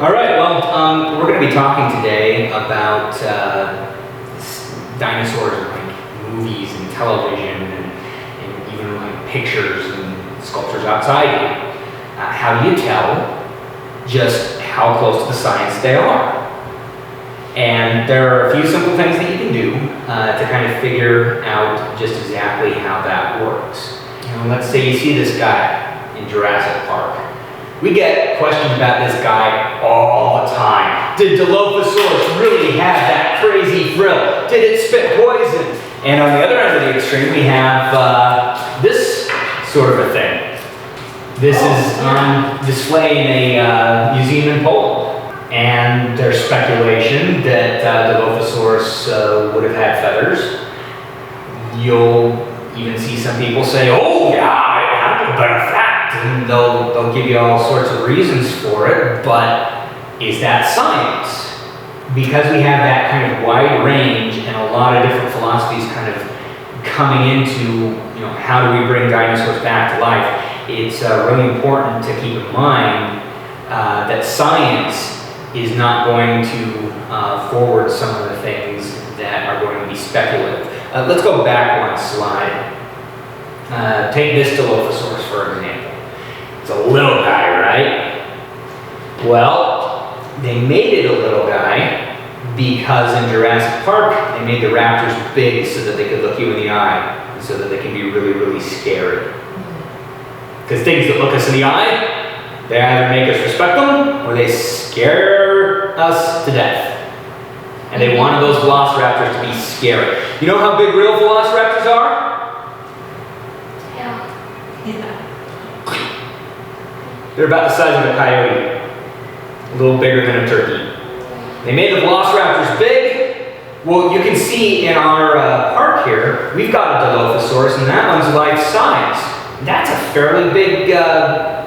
All right, well, we're going to be talking today about dinosaurs in like movies and television and even like pictures and sculptures outside here. How do you tell just how close to the science they are? And there are a few simple things that you can do to kind of figure out just exactly how that works. You know, let's say you see this guy in Jurassic Park. We get questions about this guy all the time. Did Dilophosaurus really have that crazy frill? Did it spit poison? And on the other end of the extreme, we have this sort of a thing. This is on display in a museum in Poland. And there's speculation that Dilophosaurus would have had feathers. You'll even see some people say, oh yeah, it had a better fact. And they'll give you all sorts of reasons for it, but is that science? Because we have that kind of wide range and a lot of different philosophies kind of coming into, you know, how do we bring dinosaurs back to life, it's really important to keep in mind that science is not going to forward some of the things that are going to be speculative. Let's go back one slide. Take this Dilophosaurus, for example. It's a little guy, right? Well, they made it a little guy because in Jurassic Park, they made the raptors big so that they could look you in the eye, so that they can be really, really scary. Because things that look us in the eye, they either make us respect them, or they scare us to death. And they wanted those velociraptors to be scary. You know how big real velociraptors are? They're about the size of a coyote, a little bigger than a turkey. They made the velociraptors big. Well, you can see in our park here, we've got a Dilophosaurus, and that one's life size. That's a fairly big,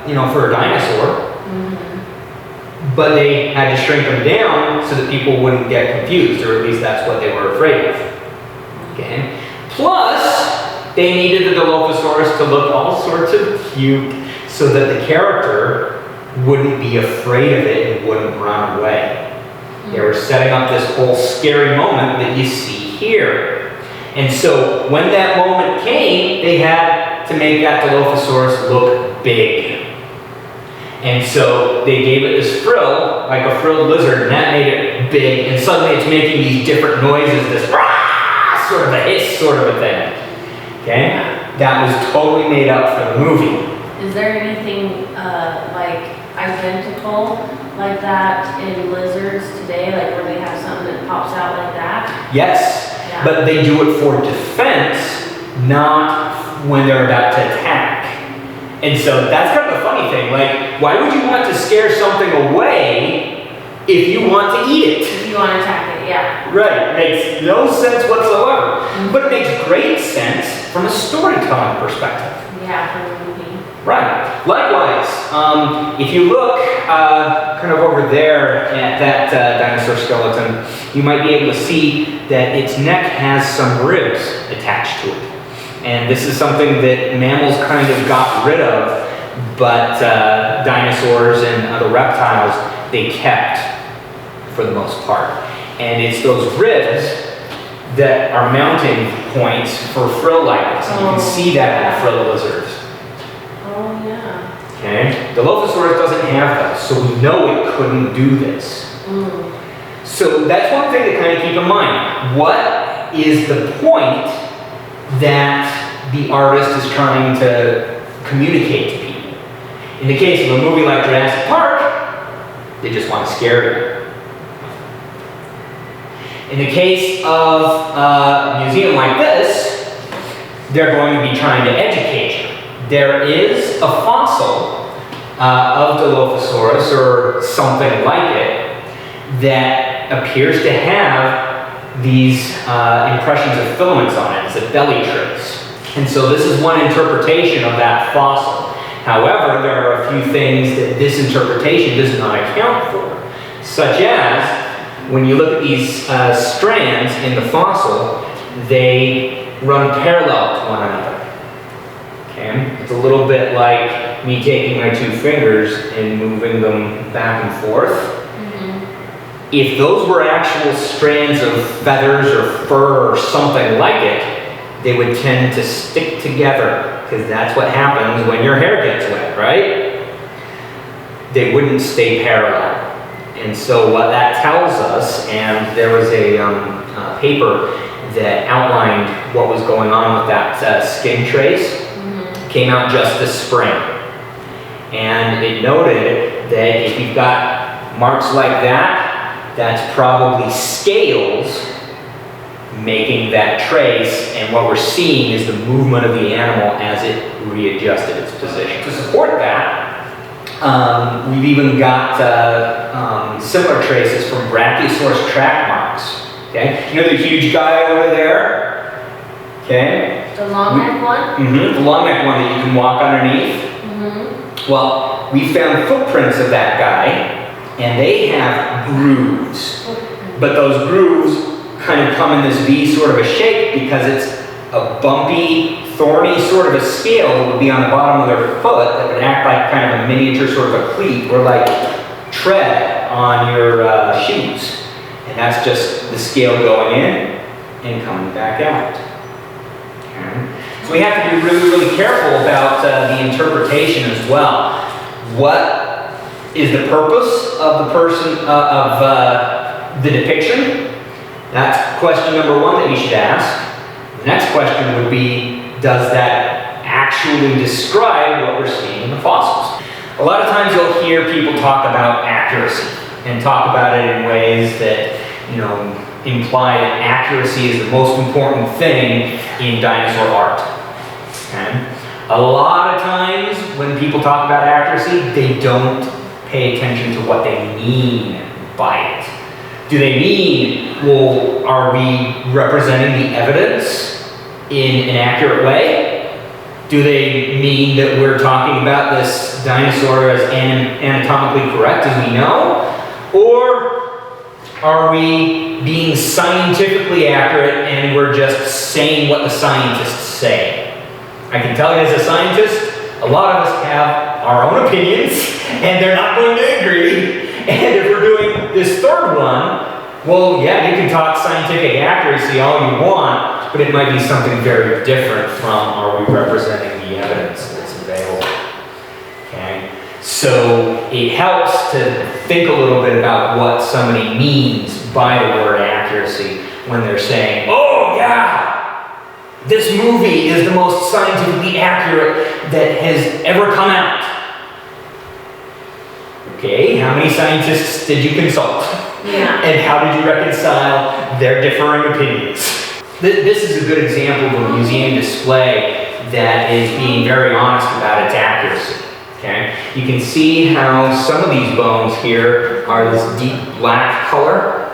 you know, for a dinosaur. Mm-hmm. But they had to shrink them down so that people wouldn't get confused, or at least that's what they were afraid of. Okay. Plus, they needed the Dilophosaurus to look all sorts of cute, so that the character wouldn't be afraid of it and wouldn't run away. Mm-hmm. They were setting up this whole scary moment that you see here. And so when that moment came, they had to make that Dilophosaurus look big. And so they gave it this frill, like a frilled lizard, and that made it big, and suddenly it's making these different noises, this rah, sort of a hiss sort of a thing. Okay? That was totally made up for the movie. Is there anything like identical like that in lizards today, like where they have something that pops out like that? Yes, yeah. But they do it for defense, not when they're about to attack. And so that's kind of a funny thing. Like, why would you want to scare something away if you want to eat it? If you want to attack it, yeah. Right, it makes no sense whatsoever. Mm-hmm. But it makes great sense from a storytelling perspective. Yeah, from the movie. Right. Likewise, if you look kind of over there at that dinosaur skeleton, you might be able to see that its neck has some ribs attached to it. And this is something that mammals kind of got rid of, but dinosaurs and other reptiles, they kept for the most part. And it's those ribs that are mounting points for frill likeness. And you can see that in frill lizards. Oh, yeah. Okay? Dilophosaurus doesn't have those, so we know it couldn't do this. Mm. So that's one thing to kind of keep in mind. What is the point that the artist is trying to communicate to people? In the case of a movie like Jurassic Park, they just want to scare you. In the case of a museum like this, they're going to be trying to educate you. There is a fossil of Dilophosaurus or something like it that appears to have these impressions of filaments on it. It's a belly trace. And so this is one interpretation of that fossil. However, there are a few things that this interpretation does not account for, such as when you look at these strands in the fossil, they run parallel to one another. Okay? It's a little bit like me taking my two fingers and moving them back and forth. if those were actual strands of feathers or fur or something like it, they would tend to stick together, because that's what happens when your hair gets wet, right? They wouldn't stay parallel. And so what that tells us, and there was a paper that outlined what was going on with that skin trace, came out just this spring. And it noted that if you've got marks like that, that's probably scales making that trace, and what we're seeing is the movement of the animal as it readjusted its position. To support that, we've even got similar traces from Brachiosaurus track marks. Okay, you know the huge guy over there? Okay. The long neck one? The long neck one that you can walk underneath. Well, we found footprints of that guy, and they have grooves. But those grooves kind of come in this V sort of a shape because it's a bumpy, thorny sort of a scale that would be on the bottom of their foot that would act like kind of a miniature sort of a cleat or like tread on your shoes. And that's just the scale going in and coming back out. Okay. So we have to be really, really careful about the interpretation as well. What is the purpose of the person, the depiction? That's question number one that you should ask. The next question would be, does that actually describe what we're seeing in the fossils? A lot of times you'll hear people talk about accuracy and talk about it in ways that, imply that accuracy is the most important thing in dinosaur art. Okay? A lot of times when people talk about accuracy, they don't pay attention to what they mean by it. Do they mean, well, are we representing the evidence in an accurate way? Do they mean that we're talking about this dinosaur as anatomically correct as we know? Or are we being scientifically accurate and we're just saying what the scientists say? I can tell you as a scientist, a lot of us have our own opinions and they're not going to agree. And if we're doing this third one, well, yeah, you can talk scientific accuracy all you want, but it might be something very different from are we representing the evidence that's available. Okay? So it helps to think a little bit about what somebody means by the word accuracy when they're saying, oh yeah, this movie is the most scientifically accurate that has ever come out. Okay, how many scientists did you consult? Yeah. And how did you reconcile their differing opinions? This is a good example of a museum display that is being very honest about its accuracy. Okay? You can see how some of these bones here are this deep black color.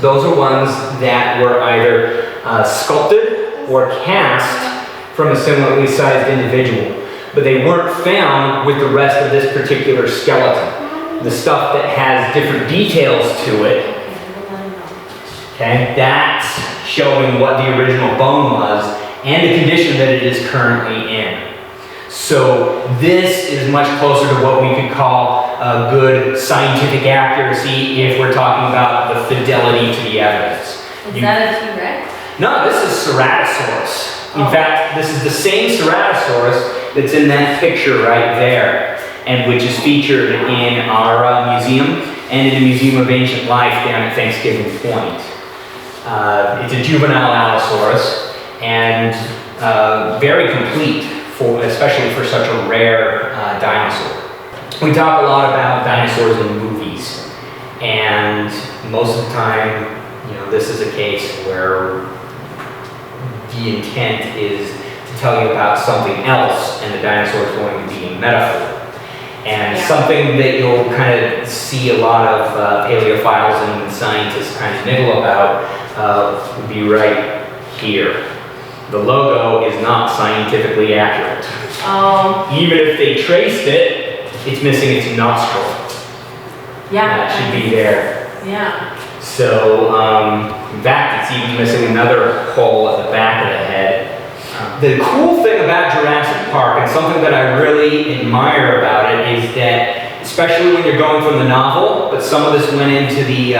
Those are ones that were either sculpted or cast from a similarly sized individual, but they weren't found with the rest of this particular skeleton. The stuff that has different details to it, okay, that's showing what the original bone was and the condition that it is currently in. So this is much closer to what we could call a good scientific accuracy if we're talking about the fidelity to the evidence. Is that a T-Rex? No, this is Ceratosaurus. In fact, this is the same Ceratosaurus that's in that picture right there, and which is featured in our museum and in the Museum of Ancient Life down at Thanksgiving Point. It's a juvenile Allosaurus and very complete, especially for such a rare dinosaur. We talk a lot about dinosaurs in movies, and most of the time, this is a case where the intent is to tell you about something else, and the dinosaur is going to be a metaphor. And something that you'll kind of see a lot of paleophiles and scientists kind of niggle about would be right here. The logo is not scientifically accurate. Even if they traced it, it's missing its nostril. Yeah. That should be there. Yeah. So, in fact, it's even missing another hole at the back of the head. The cool thing about Jurassic Park, and something that I really admire about it, is that especially when you're going from the novel, but some of this went into the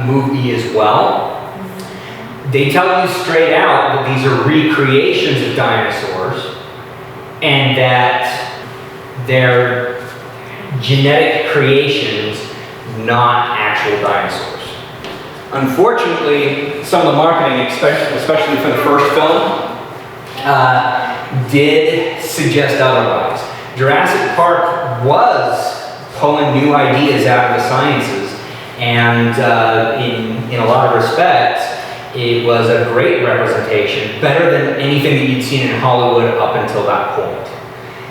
movie as well. They tell you straight out that these are recreations of dinosaurs and that they're genetic creations, not actual dinosaurs. Unfortunately, some of the marketing, especially for the first film, did suggest otherwise. Jurassic Park was pulling new ideas out of the sciences, and in a lot of respects, it was a great representation, better than anything that you'd seen in Hollywood up until that point.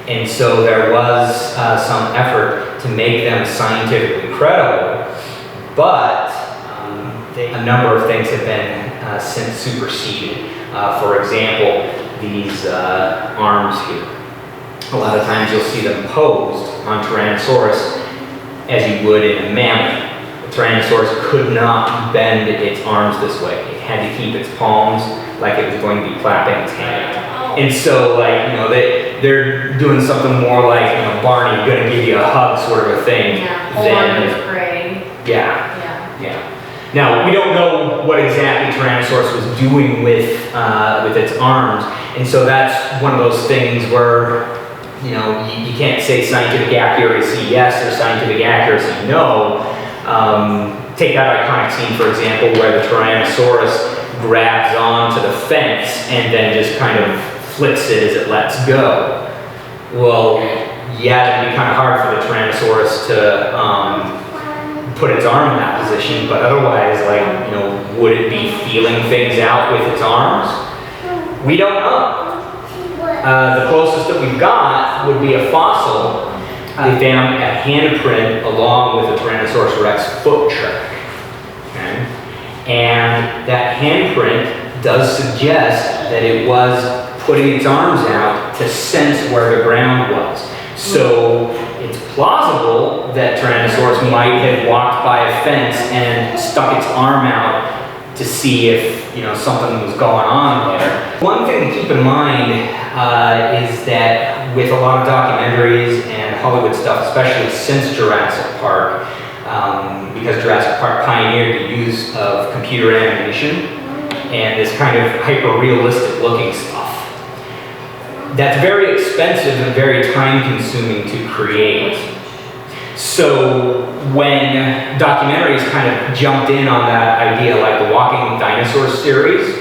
And so there was some effort to make them scientifically credible, but a number of things have been since superseded. For example, these arms here. A lot of times you'll see them posed on Tyrannosaurus as you would in a mammoth. The Tyrannosaurus could not bend its arms this way. It had to keep its palms like it was going to be clapping its hand. And so, like, you know, they're doing something more like, you know, Barney, gonna give you a hug sort of a thing. Yeah, hold on to his prey. Yeah. Now, we don't know what exactly Tyrannosaurus was doing with its arms, and so that's one of those things where, you know, you can't say scientific accuracy yes or scientific accuracy no. Take that iconic scene, for example, where the Tyrannosaurus grabs onto the fence and then just kind of flicks it as it lets go. Well, yeah, it'd be kind of hard for the Tyrannosaurus to put its arm in that position, but otherwise, like, you know, would it be feeling things out with its arms? We don't know. The closest that we've got would be a fossil. They found a handprint along with the Tyrannosaurus Rex foot track. Okay? And that handprint does suggest that it was putting its arms out to sense where the ground was. So it's plausible that Tyrannosaurus might have walked by a fence and stuck its arm out to see if, you know, something was going on there. One thing to keep in mind is that with a lot of documentaries and Hollywood stuff, especially since Jurassic Park, because Jurassic Park pioneered the use of computer animation and this kind of hyper-realistic looking stuff. That's very expensive and very time-consuming to create. So when documentaries kind of jumped in on that idea, like the Walking Dinosaurs series,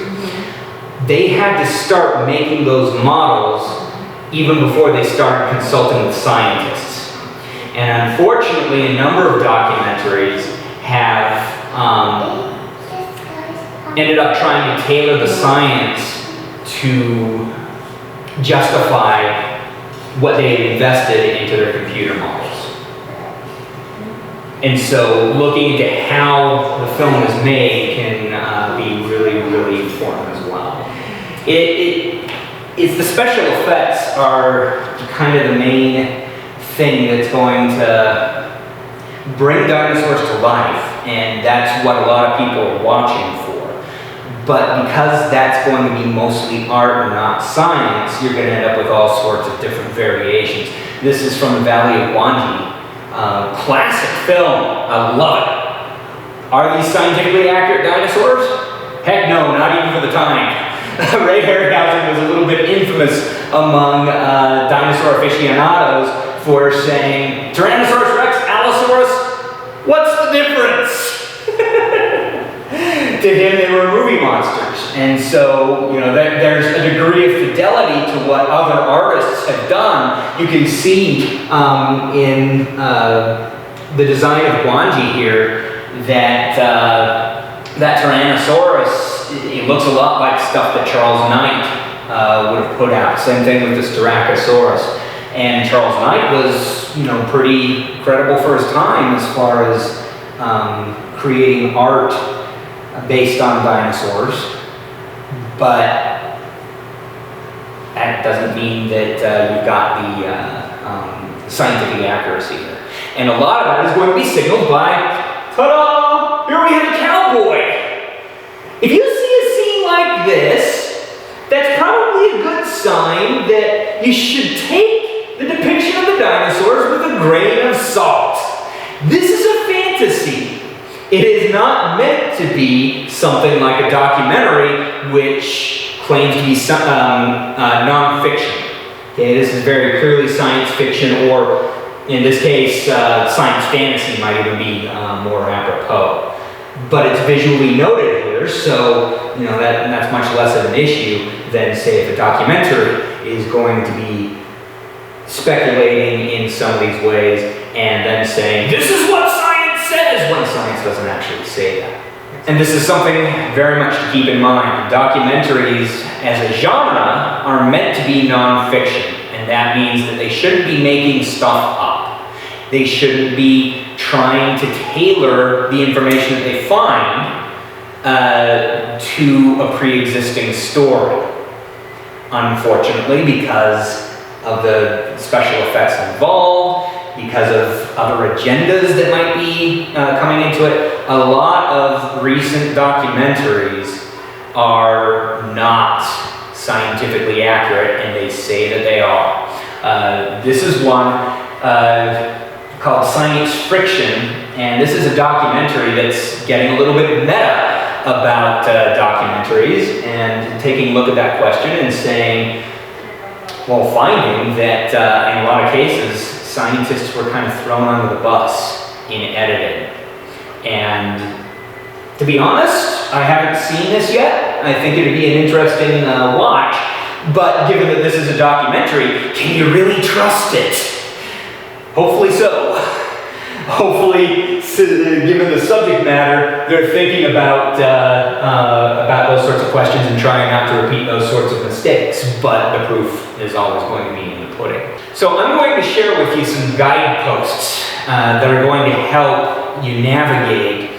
they had to start making those models even before they started consulting with scientists. And unfortunately, a number of documentaries have ended up trying to tailor the science to justify what they had invested into their computer models. And so looking into how the film is made can be really, really important as well. It's the special effects are kind of the main thing that's going to bring dinosaurs to life, and that's what a lot of people are watching for. But because that's going to be mostly art and not science, you're going to end up with all sorts of different variations. This is from the Valley of Wanji. Classic film. I love it. Are these scientifically accurate dinosaurs? Heck no, not even for the time. Ray Harryhausen was a little bit infamous among dinosaur aficionados for saying, Tyrannosaurus Rex, Allosaurus, what's the difference? To him, they were movie monsters. And so, you know, there's a degree of fidelity to what other artists have done. You can see in the design of Wanji here that that Tyrannosaurus, it looks a lot like stuff that Charles Knight would have put out. Same thing with this Styracosaurus. And Charles Knight was, you know, pretty credible for his time as far as creating art based on dinosaurs, but that doesn't mean that you've got the scientific accuracy there. And a lot of that is going to be signaled by, ta-da! Here we have a cowboy! If you see a scene like this, that's probably a good sign that you should take the depiction of the dinosaurs with a grain of salt. This is a fantasy. It is not meant to be something like a documentary which claims to be non-fiction. Okay, this is very clearly science fiction, or in this case, science fantasy might even be more apropos. But it's visually noted here, so that's much less of an issue than, say, if a documentary is going to be speculating in some of these ways and then saying, this is what science says, when science doesn't actually say that. And this is something very much to keep in mind. Documentaries as a genre are meant to be non-fiction, and that means that they shouldn't be making stuff up. They shouldn't be trying to tailor the information that they find to a pre-existing story. Unfortunately, because of the special effects involved, because of other agendas that might be coming into it, a lot of recent documentaries are not scientifically accurate, and they say that they are. This is one called Science Friction, and this is a documentary that's getting a little bit meta about documentaries and taking a look at that question and saying, well, finding that in a lot of cases, scientists were kind of thrown under the bus in editing. And to be honest, I haven't seen this yet. I think it'd be an interesting watch, but given that this is a documentary, can you really trust it? Hopefully so. Hopefully, given the subject matter, they're thinking about those sorts of questions and trying not to repeat those sorts of mistakes, but the proof is always going to be in the pudding. So I'm going to share with you some guideposts that are going to help you navigate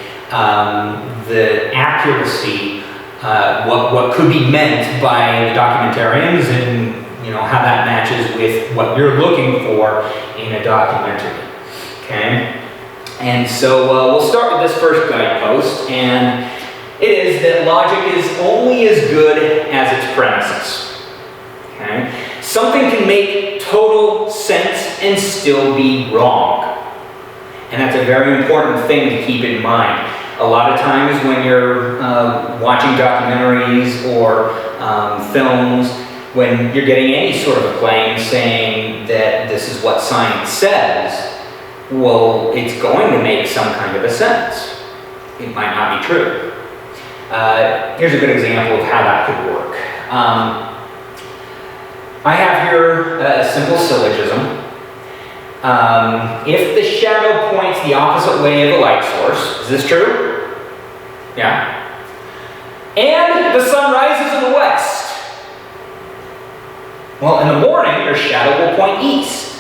the accuracy, what could be meant by the documentarians, and how that matches with what you're looking for in a documentary. Okay, and so we'll start with this first guidepost, and it is that logic is only as good as its premises. Okay, something can make total sense and still be wrong, and that's a very important thing to keep in mind. A lot of times when you're watching documentaries or films, when you're getting any sort of a claim saying that this is what science says, well, it's going to make some kind of a sense. It might not be true. Here's a good example of how that could work. I have here a simple syllogism. If the shadow points the opposite way of the light source, is this true? Yeah. And the sun rises in the west. Well, in the morning, your shadow will point east.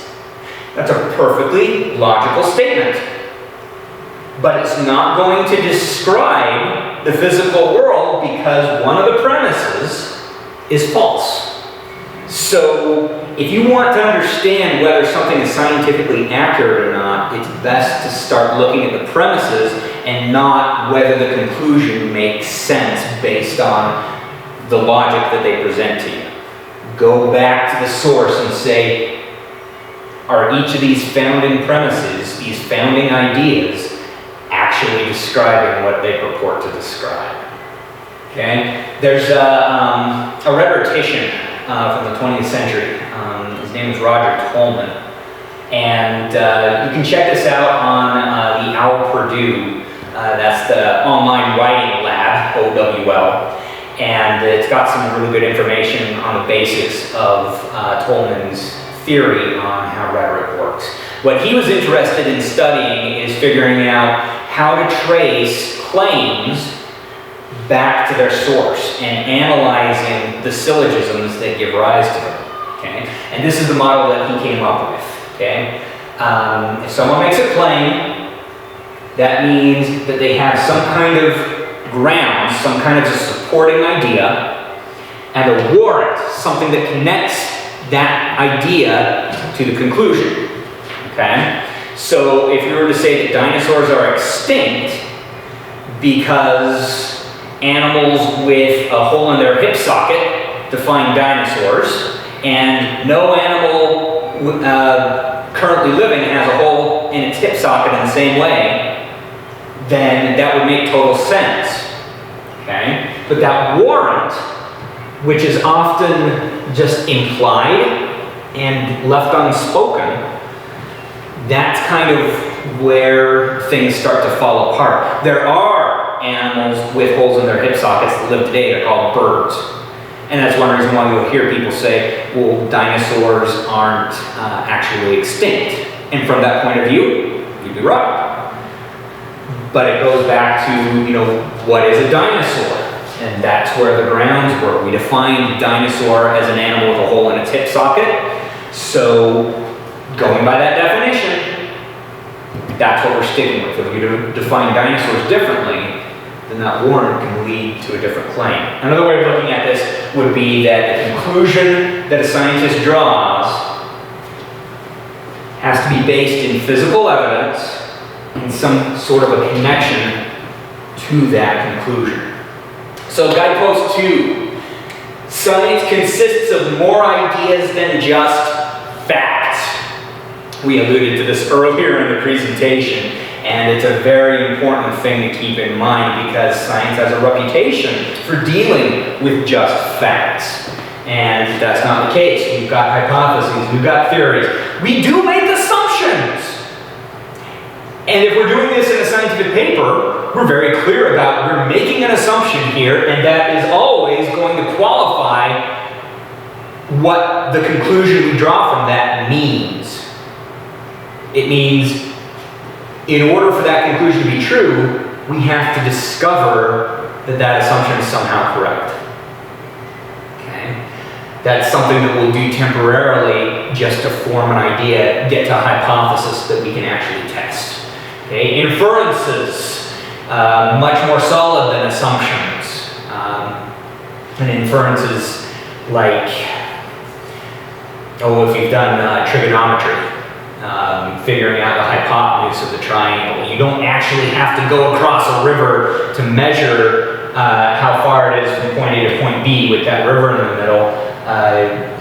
That's a perfectly logical statement. But it's not going to describe the physical world because one of the premises is false. So, if you want to understand whether something is scientifically accurate or not, it's best to start looking at the premises and not whether the conclusion makes sense based on the logic that they present to you. Go back to the source and say, are each of these founding premises, these founding ideas, actually describing what they purport to describe? Okay? There's a rhetorician from the 20th century. His name is Tallman. And you can check this out on the OWL Purdue. That's the Online Writing Lab, OWL. And it's got some really good information on the basics of Tallman's theory on how rhetoric works. What he was interested in studying is figuring out how to trace claims back to their source and analyzing the syllogisms that give rise to them. Okay? And this is the model that he came up with. Okay? If someone makes a claim, that means that they have some kind of ground, some kind of supporting idea, and a warrant, something that connects that idea to the conclusion. Okay? So if you were to say that dinosaurs are extinct because animals with a hole in their hip socket define dinosaurs, and no animal currently living and has a hole in its hip socket in the same way, then that would make total sense, okay? But that warrant, which is often just implied and left unspoken, that's kind of where things start to fall apart. There are animals with holes in their hip sockets that live today. They're called birds. And that's one reason why you'll hear people say, well, dinosaurs aren't actually extinct. And from that point of view, you'd be right. But it goes back to, what is a dinosaur? And that's where the grounds were. We defined dinosaur as an animal with a hole in its hip socket. So, going by that definition, that's what we're sticking with. If you define dinosaurs differently, then that warrant can lead to a different claim. Another way of looking at this would be that the conclusion that a scientist draws has to be based in physical evidence and some sort of a connection to that conclusion. So guidepost 2, science consists of more ideas than just facts. We alluded to this earlier in the presentation, and it's a very important thing to keep in mind because science has a reputation for dealing with just facts. And that's not the case. We've got hypotheses, we've got theories. We do make assumptions. And if we're doing this in a scientific paper, we're very clear about we're making an assumption here, and that is always going to qualify what the conclusion we draw from that means. It means in order for that conclusion to be true, we have to discover that that assumption is somehow correct. Okay? That's something that we'll do temporarily just to form an idea, get to a hypothesis that we can actually test. Okay? Inferences, much more solid than assumptions. And inferences like, if you've done trigonometry, figuring out the hypotenuse of the triangle. You don't actually have to go across a river to measure how far it is from point A to point B with that river in the middle.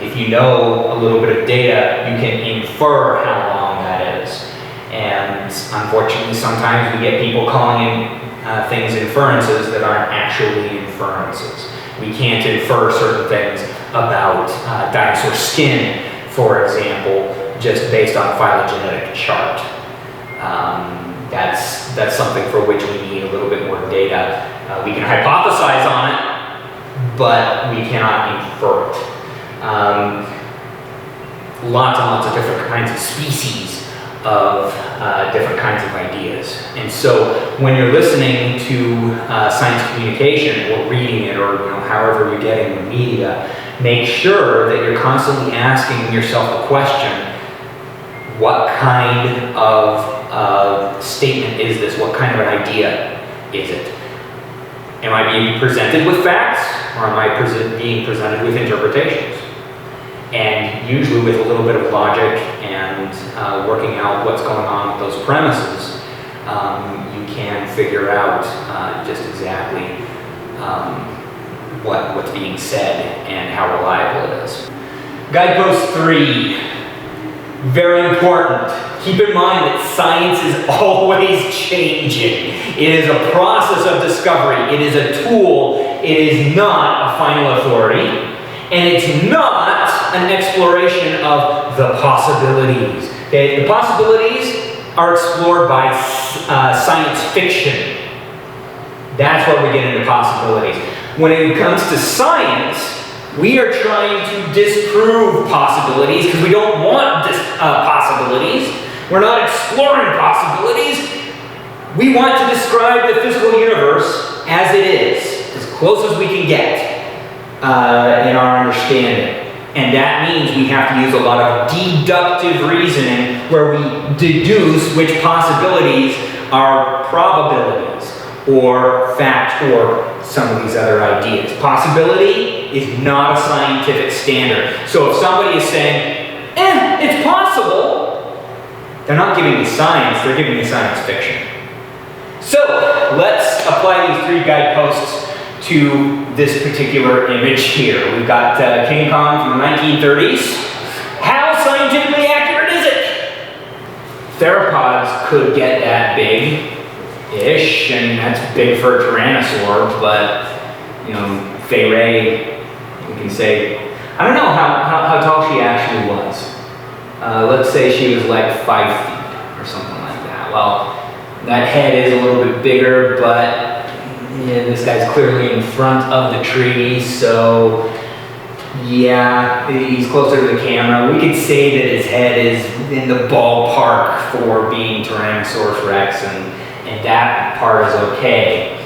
If you know a little bit of data, you can infer how long that is. And unfortunately, sometimes we get people calling in things inferences that aren't actually inferences. We can't infer certain things about dinosaur skin, for example, just based on a phylogenetic chart. That's something for which we need a little bit more data. We can hypothesize on it, but we cannot infer it. Lots and lots of different kinds of species of different kinds of ideas. And so when you're listening to science communication or reading it or however you're getting the media, make sure that you're constantly asking yourself the question, what kind of statement is this? What kind of an idea is it? Am I being presented with facts, or am I being presented with interpretations? And usually with a little bit of logic and working out what's going on with those premises, you can figure out just exactly what's being said and how reliable it is. Guidepost 3. Very important. Keep in mind that science is always changing. It is a process of discovery. It is a tool. It is not a final authority. And it's not an exploration of the possibilities. Okay? The possibilities are explored by science fiction. That's where we get into possibilities. When it comes to science, we are trying to disprove possibilities because we don't want possibilities. We're not exploring possibilities. We want to describe the physical universe as it is, as close as we can get in our understanding. And that means we have to use a lot of deductive reasoning where we deduce which possibilities are probabilities or fact or some of these other ideas. Possibility is not a scientific standard. So if somebody is saying, it's possible, they're not giving me science, they're giving me science fiction. So let's apply these 3 guideposts to this particular image here. We've got King Kong from the 1930s. How scientifically accurate is it? theropods could get that big-ish, and that's big for a tyrannosaur, but, you know, Fay Ray, we can say, I don't know how tall she actually was. Let's say she was like 5 feet or something like that. Well, that head is a little bit bigger, but yeah, this guy's clearly in front of the tree, so yeah, he's closer to the camera. We could say that his head is in the ballpark for being Tyrannosaurus Rex, and that part is okay.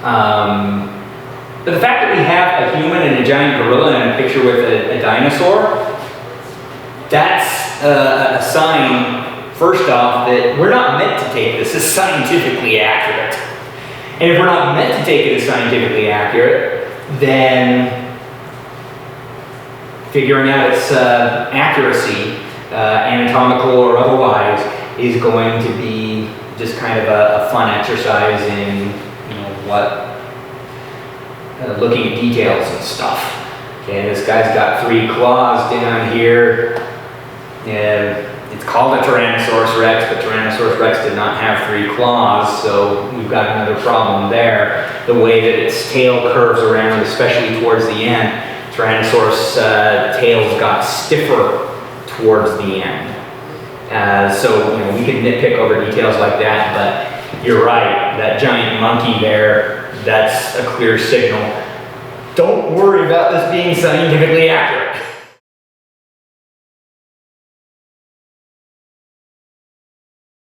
But the fact that we have a human and a giant gorilla in a picture with a dinosaur, that's a sign, first off, that we're not meant to take this as scientifically accurate. And if we're not meant to take it as scientifically accurate, then figuring out its accuracy, anatomical or otherwise, is going to be just kind of a fun exercise in, you know, what, looking at details and stuff. Okay, this guy's got 3 claws down here. It's called a Tyrannosaurus Rex, but Tyrannosaurus Rex did not have 3 claws, so we've got another problem there. The way that its tail curves around, especially towards the end, Tyrannosaurus tails got stiffer towards the end. So, you know, we can nitpick over details like that, but you're right, that giant monkey there, that's a clear signal. Don't worry about this being scientifically accurate.